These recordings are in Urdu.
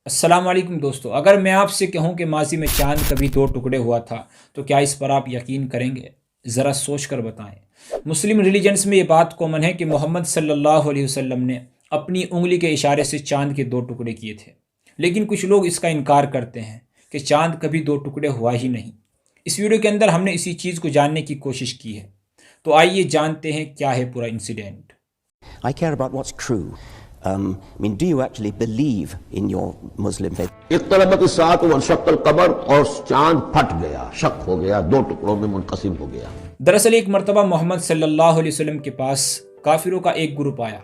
السلام علیکم دوستو، اگر میں آپ سے کہوں کہ ماضی میں چاند کبھی دو ٹکڑے ہوا تھا تو کیا اس پر آپ یقین کریں گے؟ ذرا سوچ کر بتائیں۔ مسلم ریلیجنز میں یہ بات کامن ہے کہ محمد صلی اللہ علیہ وسلم نے اپنی انگلی کے اشارے سے چاند کے دو ٹکڑے کیے تھے، لیکن کچھ لوگ اس کا انکار کرتے ہیں کہ چاند کبھی دو ٹکڑے ہوا ہی نہیں۔ اس ویڈیو کے اندر ہم نے اسی چیز کو جاننے کی کوشش کی ہے، تو آئیے جانتے ہیں کیا ہے پورا incident. I care about what's true. Do you actually believe in your Muslim faith? اقتربت الساعة وانشق القمر، اور چاند پھٹ گیا، شق ہو گیا، دو ٹکڑوں میں منقسم ہو گیا۔ دراصل ایک مرتبہ محمد صلی اللہ علیہ وسلم کے پاس کافروں کا ایک گروپ آیا،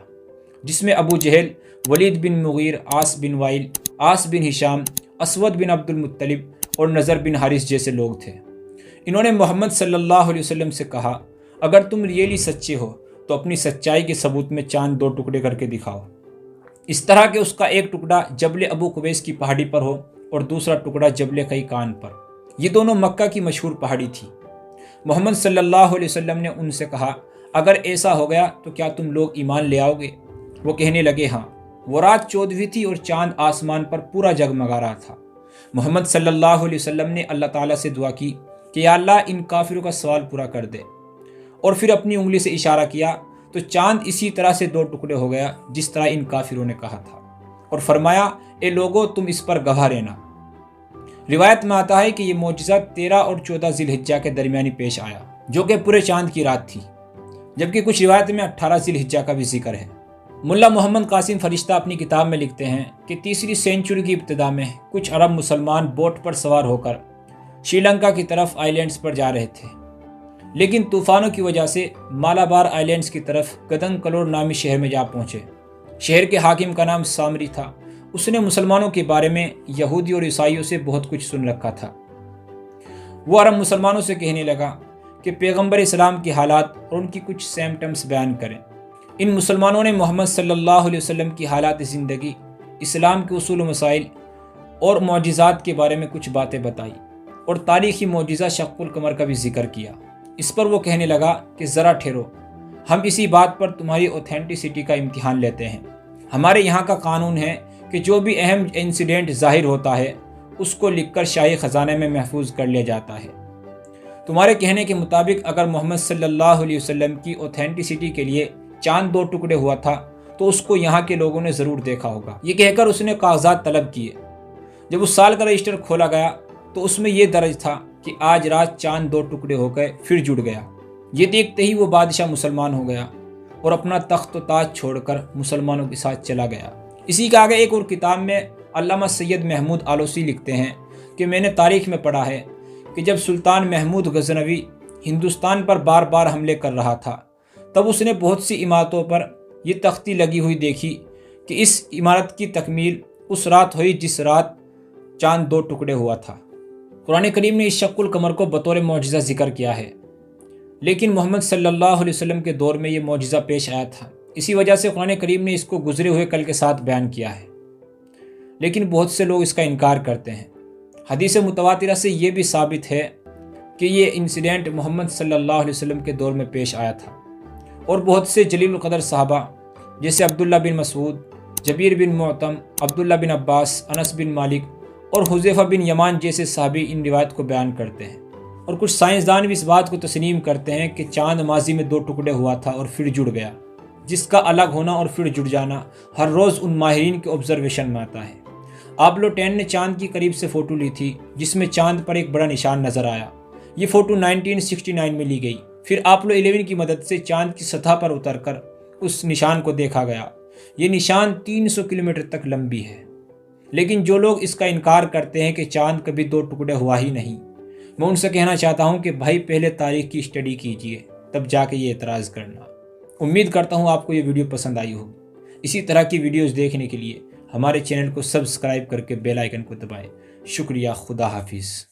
جس میں ابو جہل، ولید بن مغیر، عاص بن وائل، عاص بن ہشام، اسود بن عبد المطلب اور نضر بن حارث جیسے لوگ تھے۔ انہوں نے محمد صلی اللہ علیہ وسلم سے کہا، اگر تم ریئلی سچے ہو تو اپنی سچائی کے ثبوت میں چاند دو ٹکڑے کر کے دکھاؤ، اس طرح کہ اس کا ایک ٹکڑا جبل ابو قبیس کی پہاڑی پر ہو اور دوسرا ٹکڑا جبل قیقان پر۔ یہ دونوں مکہ کی مشہور پہاڑی تھی۔ محمد صلی اللہ علیہ وسلم نے ان سے کہا، اگر ایسا ہو گیا تو کیا تم لوگ ایمان لے آؤ گے؟ وہ کہنے لگے، ہاں۔ وہ رات 14ویں تھی اور چاند آسمان پر پورا جگمگا رہا تھا۔ محمد صلی اللہ علیہ وسلم نے اللہ تعالیٰ سے دعا کی کہ یا اللہ ان کافروں کا سوال پورا کر دے، اور پھر اپنی انگلی سے اشارہ کیا تو چاند اسی طرح سے دو ٹکڑے ہو گیا جس طرح ان کافروں نے کہا تھا، اور فرمایا، اے لوگو تم اس پر گواہ رہنا۔ روایت میں آتا ہے کہ یہ معجزہ 13 اور 14 ذی الحجہ کے درمیانی پیش آیا، جو کہ پورے چاند کی رات تھی، جبکہ کچھ روایت میں 18 ذی الحجہ کا بھی ذکر ہے۔ ملا محمد قاسم فرشتہ اپنی کتاب میں لکھتے ہیں کہ 3 سینچری کی ابتدا میں کچھ عرب مسلمان بوٹ پر سوار ہو کر شری لنکا کی طرف آئی لینڈز پر جا رہے تھے، لیکن طوفانوں کی وجہ سے مالابار آئی لینڈز کی طرف گدنگ کلور نامی شہر میں جا پہنچے۔ شہر کے حاکم کا نام سامری تھا۔ اس نے مسلمانوں کے بارے میں یہودی اور عیسائیوں سے بہت کچھ سن رکھا تھا۔ وہ عرب مسلمانوں سے کہنے لگا کہ پیغمبر اسلام کے حالات اور ان کی کچھ سمپٹمز بیان کریں۔ ان مسلمانوں نے محمد صلی اللہ علیہ وسلم کی حالات زندگی، اسلام کے اصول و مسائل اور معجزات کے بارے میں کچھ باتیں بتائی، اور تاریخی معجزہ شق القمر کا بھی ذکر کیا۔ اس پر وہ کہنے لگا کہ ذرا ٹھہرو، ہم اسی بات پر تمہاری اوتھینٹسٹی کا امتحان لیتے ہیں۔ ہمارے یہاں کا قانون ہے کہ جو بھی اہم انسیڈنٹ ظاہر ہوتا ہے اس کو لکھ کر شاہی خزانے میں محفوظ کر لیا جاتا ہے۔ تمہارے کہنے کے مطابق اگر محمد صلی اللہ علیہ وسلم کی اوتھینٹسٹی کے لیے چاند دو ٹکڑے ہوا تھا تو اس کو یہاں کے لوگوں نے ضرور دیکھا ہوگا۔ یہ کہہ کر اس نے کاغذات طلب کیے۔ جب اس سال کا رجسٹر کھولا گیا تو اس میں یہ درج تھا کہ آج رات چاند دو ٹکڑے ہو گئے، پھر جڑ گیا۔ یہ دیکھتے ہی وہ بادشاہ مسلمان ہو گیا اور اپنا تخت و تاج چھوڑ کر مسلمانوں کے ساتھ چلا گیا۔ اسی کے آگے ایک اور کتاب میں علامہ سید محمود آلوسی لکھتے ہیں کہ میں نے تاریخ میں پڑھا ہے کہ جب سلطان محمود غزنوی ہندوستان پر بار بار حملے کر رہا تھا تب اس نے بہت سی عمارتوں پر یہ تختی لگی ہوئی دیکھی کہ اس عمارت کی تکمیل اس رات ہوئی جس رات چاند دو ٹکڑے ہوا تھا۔ قرآن کریم نے اس شق القمر کو بطور معجزہ ذکر کیا ہے، لیکن محمد صلی اللہ علیہ وسلم کے دور میں یہ معجزہ پیش آیا تھا، اسی وجہ سے قرآن کریم نے اس کو گزرے ہوئے کل کے ساتھ بیان کیا ہے، لیکن بہت سے لوگ اس کا انکار کرتے ہیں۔ حدیث متواترہ سے یہ بھی ثابت ہے کہ یہ انسیڈنٹ محمد صلی اللہ علیہ وسلم کے دور میں پیش آیا تھا، اور بہت سے جلیل القدر صحابہ جیسے عبداللہ بن مسعود، جبیر بن معتم، عبداللہ بن عباس، انس بن مالک اور حذیفہ بن یمان جیسے صحابی ان روایت کو بیان کرتے ہیں، اور کچھ سائنسدان بھی اس بات کو تسلیم کرتے ہیں کہ چاند ماضی میں دو ٹکڑے ہوا تھا اور پھر جڑ گیا، جس کا الگ ہونا اور پھر جڑ جانا ہر روز ان ماہرین کے آبزرویشن میں آتا ہے۔ آپولو 10 نے چاند کی قریب سے فوٹو لی تھی جس میں چاند پر ایک بڑا نشان نظر آیا۔ یہ فوٹو 1969 میں لی گئی۔ پھر آپولو 11 کی مدد سے چاند کی سطح پر اتر کر اس نشان کو دیکھا گیا۔ یہ نشان 300 کلومیٹر تک لمبی ہے، لیکن جو لوگ اس کا انکار کرتے ہیں کہ چاند کبھی دو ٹکڑے ہوا ہی نہیں، میں ان سے کہنا چاہتا ہوں کہ بھائی پہلے تاریخ کی اسٹڈی کیجئے، تب جا کے یہ اعتراض کرنا۔ امید کرتا ہوں آپ کو یہ ویڈیو پسند آئی ہوگی۔ اسی طرح کی ویڈیوز دیکھنے کے لیے ہمارے چینل کو سبسکرائب کر کے بیل آئیکن کو دبائیں۔ شکریہ، خدا حافظ۔